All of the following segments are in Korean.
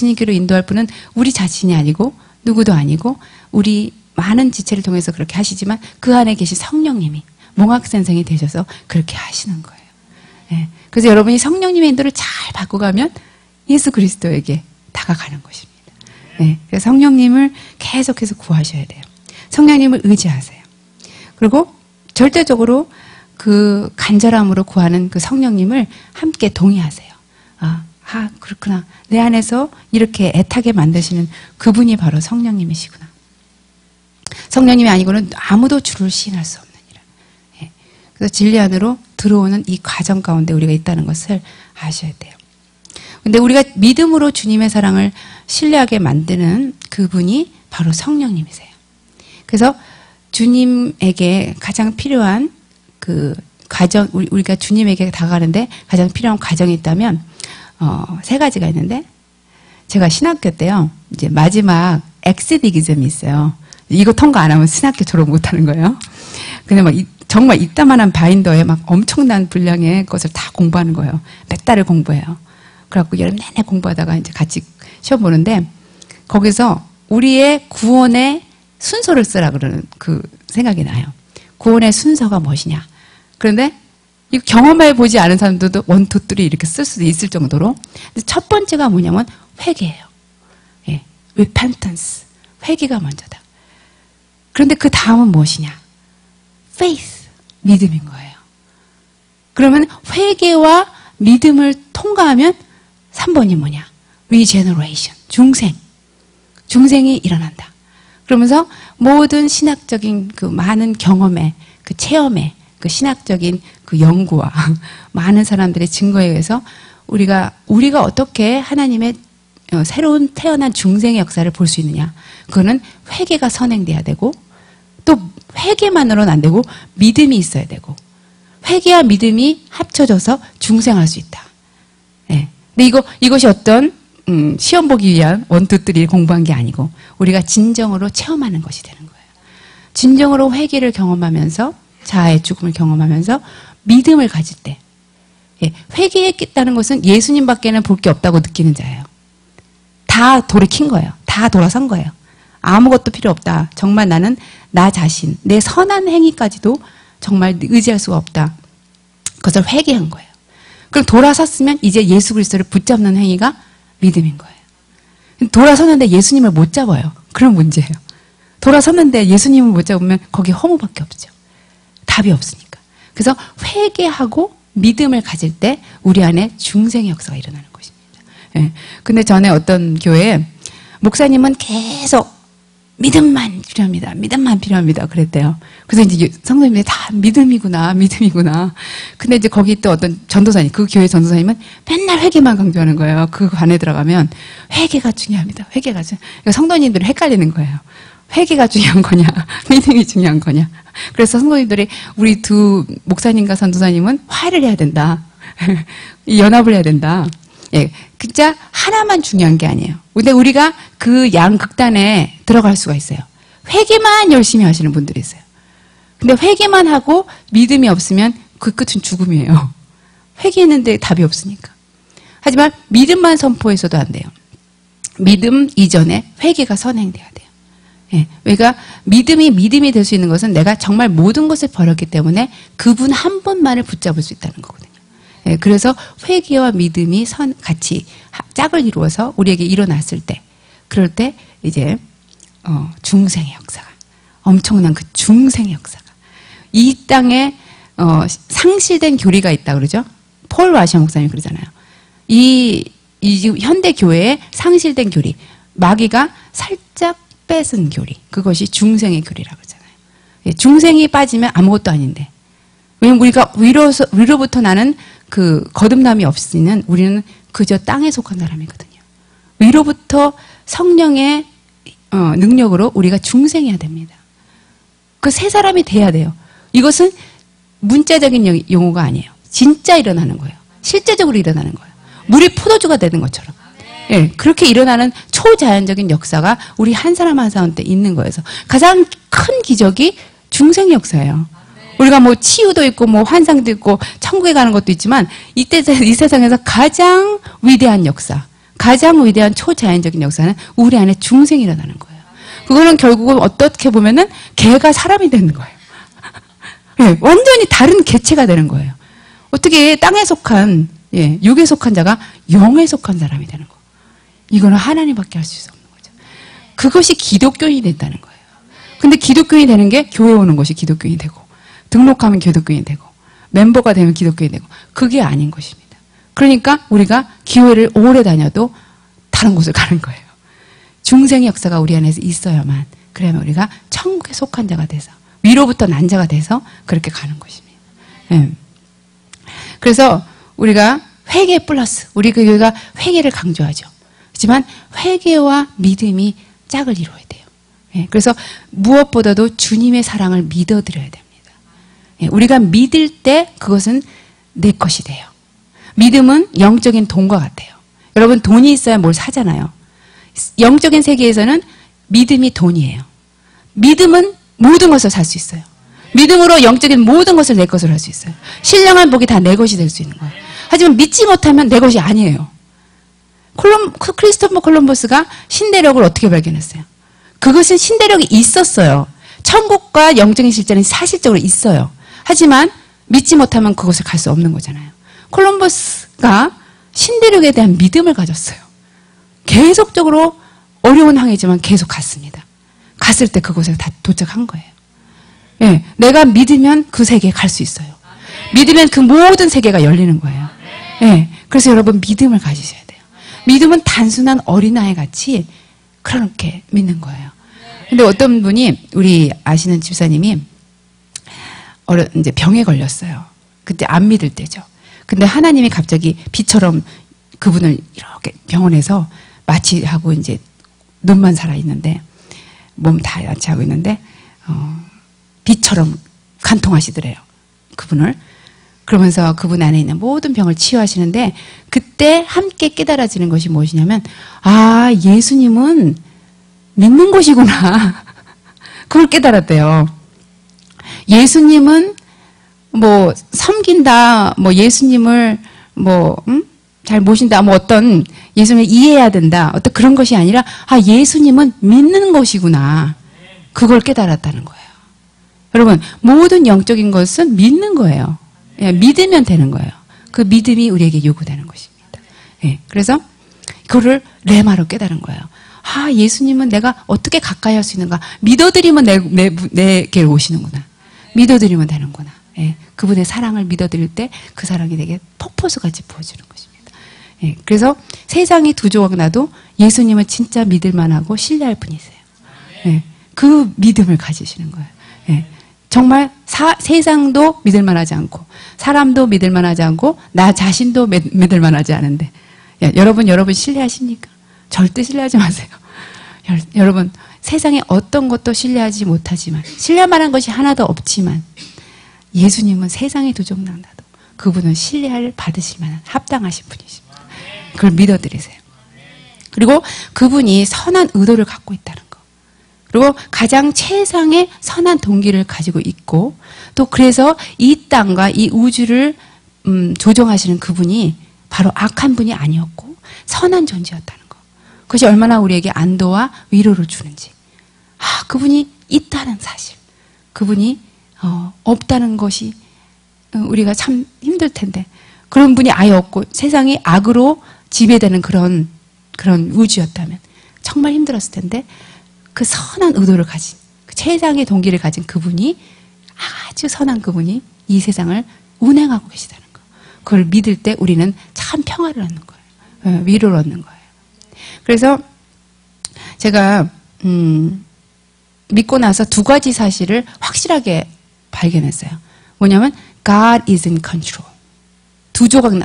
주님께로 인도할 분은 우리 자신이 아니고 누구도 아니고 우리 많은 지체를 통해서 그렇게 하시지만 그 안에 계신 성령님이 몽학선생이 되셔서 그렇게 하시는 거예요. 예. 그래서 여러분이 성령님의 인도를 잘 받고 가면 예수 그리스도에게 다가가는 것입니다. 예. 그래서 성령님을 계속해서 구하셔야 돼요. 성령님을 의지하세요. 그리고 절대적으로 그 간절함으로 구하는 그 성령님을 함께 동의하세요. 그렇구나. 내 안에서 이렇게 애타게 만드시는 그분이 바로 성령님이시구나. 성령님이 아니고는 아무도 주를 시인할 수 없는 일. 예. 그래서 진리 안으로 들어오는 이 과정 가운데 우리가 있다는 것을 아셔야 돼요. 근데 우리가 믿음으로 주님의 사랑을 신뢰하게 만드는 그분이 바로 성령님이세요. 그래서 주님에게 가장 필요한 그 과정, 우리가 주님에게 다가가는데 가장 필요한 과정이 있다면, 3가지가 있는데, 제가 신학교 때요, 이제 마지막 엑스디기즘이 있어요. 이거 통과 안 하면 신학교 졸업 못 하는 거예요. 근데 막 정말 이따만한 바인더에 막 엄청난 분량의 것을 다 공부하는 거예요. 몇 달을 공부해요. 그래갖고 여름 내내 공부하다가 이제 같이 시험 보는데, 거기서 우리의 구원의 순서를 쓰라 그러는 그 생각이 나요. 구원의 순서가 무엇이냐. 그런데 이거 경험해 보지 않은 사람들도 1, 2, 3 이렇게 쓸 수도 있을 정도로. 근데 첫 번째가 뭐냐면 회개예요. 예. repentance. 회개가 먼저다. 그런데 그 다음은 무엇이냐. faith. 믿음인 거예요. 그러면 회개와 믿음을 통과하면 3번이 뭐냐. regeneration. 중생이 일어난다. 그러면서 모든 신학적인 그 많은 경험에, 그 체험에, 그 신학적인 그 연구와 많은 사람들의 증거에 의해서 우리가 어떻게 하나님의 새로운 태어난 중생의 역사를 볼 수 있느냐. 그거는 회개가 선행돼야 되고, 또 회개만으로는 안 되고 믿음이 있어야 되고, 회개와 믿음이 합쳐져서 중생할 수 있다. 네. 근데 이것이 어떤 시험 보기 위한 1, 2, 3 공부한 게 아니고 우리가 진정으로 체험하는 것이 되는 거예요. 진정으로 회개를 경험하면서 자아의 죽음을 경험하면서 믿음을 가질 때, 예, 회개했다는 것은 예수님밖에는 볼 게 없다고 느끼는 자예요. 다 돌이킨 거예요. 다 돌아선 거예요. 아무것도 필요 없다. 정말 나는 나 자신, 내 선한 행위까지도 정말 의지할 수가 없다. 그것을 회개한 거예요. 그럼 돌아섰으면 이제 예수 그리스도를 붙잡는 행위가 믿음인 거예요. 돌아섰는데 예수님을 못 잡아요. 그런 문제예요. 돌아섰는데 예수님을 못 잡으면 거기 허무밖에 없죠. 답이 없으니까. 그래서 회개하고 믿음을 가질 때 우리 안에 중생의 역사가 일어나는 것입니다. 예. 근데 전에 어떤 교회에 목사님은 계속 믿음만 필요합니다. 믿음만 필요합니다. 그랬대요. 그래서 이제 성도님들이 다 믿음이구나. 근데 이제 거기 또 어떤 전도사님, 그 교회 전도사님은 맨날 회개만 강조하는 거예요. 그 관에 들어가면 회개가 중요합니다. 회개가 중요합니다. 성도님들이 헷갈리는 거예요. 회개가 중요한 거냐, 믿음이 중요한 거냐. 그래서 성도님들이 우리 두 목사님과 전도사님은 화해를 해야 된다. 연합을 해야 된다. 예, 진짜 하나만 중요한 게 아니에요. 근데 우리가 그 양극단에 들어갈 수가 있어요. 회개만 열심히 하시는 분들이 있어요. 근데 회개만 하고 믿음이 없으면 그 끝은 죽음이에요. 회개했는데 답이 없으니까. 하지만 믿음만 선포해서도 안 돼요. 믿음 이전에 회개가 선행돼야 돼요. 예, 그러니까 믿음이 될 수 있는 것은 내가 정말 모든 것을 버렸기 때문에 그분 한 분만을 붙잡을 수 있다는 거거든요. 예, 그래서 회개와 믿음이 같이 짝을 이루어서 우리에게 일어났을 때, 그럴 때 이제 중생의 역사가, 엄청난 그 중생의 역사가, 이 땅에 상실된 교리가 있다 그러죠. 폴 와셔 목사님이 그러잖아요. 이 현대 교회에 상실된 교리, 마귀가 살짝 뺏은 교리, 그것이 중생의 교리라고 그러잖아요. 예, 중생이 빠지면 아무것도 아닌데, 왜냐면 우리가 위로부터 나는 그 거듭남이 없으면 우리는 그저 땅에 속한 사람이거든요. 위로부터 성령의 능력으로 우리가 중생해야 됩니다. 그 새 사람이 돼야 돼요. 이것은 문자적인 용어가 아니에요. 진짜 일어나는 거예요. 실제적으로 일어나는 거예요. 물이 포도주가 되는 것처럼. 예, 그렇게 일어나는 초자연적인 역사가 우리 한 사람 한 사람한테 있는 거예요. 가장 큰 기적이 중생 역사예요. 우리가 뭐 치유도 있고 뭐 환상도 있고 천국에 가는 것도 있지만 이 세상에서 가장 위대한 역사, 가장 위대한 초자연적인 역사는 우리 안에 중생이 일어나는 거예요. 그거는 결국은 어떻게 보면은 개가 사람이 되는 거예요. 예, 완전히 다른 개체가 되는 거예요. 어떻게 땅에 속한, 예, 육에 속한 자가 영에 속한 사람이 되는 거. 이거는 하나님밖에 할 수 없는 거죠. 그것이 기독교인이 된다는 거예요. 근데 기독교인이 되는 게 교회 오는 것이 기독교인이 되고, 등록하면 기독교인이 되고, 멤버가 되면 기독교인이 되고, 그게 아닌 것입니다. 그러니까 우리가 교회를 오래 다녀도 다른 곳을 가는 거예요. 중생의 역사가 우리 안에서 있어야만, 그러면 우리가 천국에 속한 자가 돼서, 위로부터 난 자가 돼서 그렇게 가는 것입니다. 예. 그래서 우리가 회개 플러스, 우리 그 교회가 회개를 강조하죠. 하지만 회개와 믿음이 짝을 이루어야 돼요. 예. 그래서 무엇보다도 주님의 사랑을 믿어드려야 됩니다. 예. 우리가 믿을 때 그것은 내 것이 돼요. 믿음은 영적인 돈과 같아요. 여러분, 돈이 있어야 뭘 사잖아요. 영적인 세계에서는 믿음이 돈이에요. 믿음은 모든 것을 살 수 있어요. 믿음으로 영적인 모든 것을 내 것으로 할 수 있어요. 신령한 복이 다 내 것이 될 수 있는 거예요. 하지만 믿지 못하면 내 것이 아니에요. 크리스토퍼 콜럼버스가 신대륙을 어떻게 발견했어요? 그것은 신대륙이 있었어요. 천국과 영적인 실제는 사실적으로 있어요. 하지만 믿지 못하면 그곳을 갈 수 없는 거잖아요. 콜럼버스가 신대륙에 대한 믿음을 가졌어요. 계속적으로 어려운 항해지만 계속 갔습니다. 갔을 때 그곳에 다 도착한 거예요. 예, 내가 믿으면 그 세계에 갈 수 있어요. 믿으면 그 모든 세계가 열리는 거예요. 예, 그래서 여러분 믿음을 가지셔야 돼요. 믿음은 단순한 어린아이 같이 그렇게 믿는 거예요. 근데 어떤 분이, 우리 아시는 집사님이 이제 병에 걸렸어요. 그때 안 믿을 때죠. 근데 하나님이 갑자기 비처럼 그분을 이렇게 병원에서 마취하고 이제 눈만 살아있는데 몸 다 야채하고 있는데 비처럼 간통하시더래요. 그분을. 그러면서 그분 안에 있는 모든 병을 치유하시는데 그때 함께 깨달아지는 것이 무엇이냐면, 아, 예수님은 믿는 것이구나. 그걸 깨달았대요. 예수님은 뭐 섬긴다, 뭐 예수님을 잘 모신다, 뭐 어떤 예수님을 이해해야 된다, 어떤 그런 것이 아니라, 아, 예수님은 믿는 것이구나. 그걸 깨달았다는 거예요. 여러분, 모든 영적인 것은 믿는 거예요. 예, 믿으면 되는 거예요. 그 믿음이 우리에게 요구되는 것입니다. 예, 그래서 그거를 레마로 깨달은 거예요. 아, 예수님은 내가 어떻게 가까이 할 수 있는가? 믿어드리면 내게 오시는구나. 믿어드리면 되는구나. 예, 그분의 사랑을 믿어드릴 때 그 사랑이 내게 폭포수같이 부어주는 것입니다. 예, 그래서 세상이 두 조각 나도 예수님은 진짜 믿을만하고 신뢰할 분이세요. 예, 그 믿음을 가지시는 거예요. 예, 정말 세상도 믿을만하지 않고 사람도 믿을만하지 않고 나 자신도 믿을만하지 않은데, 예, 여러분 신뢰하십니까? 절대 신뢰하지 마세요. 여러분, 세상에 어떤 것도 신뢰하지 못하지만, 신뢰만한 것이 하나도 없지만 예수님은 세상에 두 조각 나도 그분은 신뢰를 받으실 만한 합당하신 분이십니다. 그걸 믿어드리세요. 그리고 그분이 선한 의도를 갖고 있다는 거. 그리고 가장 최상의 선한 동기를 가지고 있고, 또 그래서 이 땅과 이 우주를 조정하시는 그분이 바로 악한 분이 아니었고 선한 존재였다는 거. 그것이 얼마나 우리에게 안도와 위로를 주는지. 아, 그분이 있다는 사실. 그분이 없다는 것이 우리가 참 힘들 텐데, 그런 분이 아예 없고 세상이 악으로 지배되는 그런 우주였다면 정말 힘들었을 텐데, 그 선한 의도를 가진, 그 최상의 동기를 가진 그분이, 아주 선한 그분이 이 세상을 운행하고 계시다는 거. 그걸 믿을 때 우리는 참 평화를 얻는 거예요. 위로를 얻는 거예요. 그래서 제가 믿고 나서 두 가지 사실을 확실하게 발견했어요. 뭐냐면 God is in control.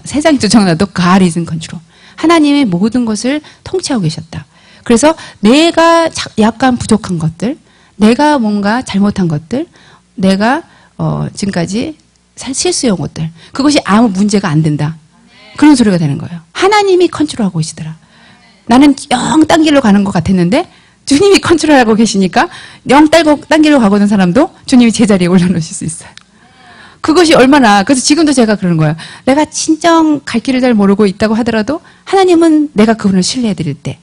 세상이 두 조각 나도 God is in control. 하나님의 모든 것을 통치하고 계셨다. 그래서 내가 약간 부족한 것들, 내가 뭔가 잘못한 것들, 내가 지금까지 실수해온 것들, 그것이 아무 문제가 안 된다. 그런 소리가 되는 거예요. 하나님이 컨트롤하고 계시더라. 나는 영 딴 길로 가는 것 같았는데 주님이 컨트롤하고 계시니까 영 딴 길로 가고 있는 사람도 주님이 제자리에 올려놓으실 수 있어요. 그것이 얼마나, 그래서 지금도 제가 그러는 거예요. 내가 진정 갈 길을 잘 모르고 있다고 하더라도 하나님은 내가 그분을 신뢰해 드릴 때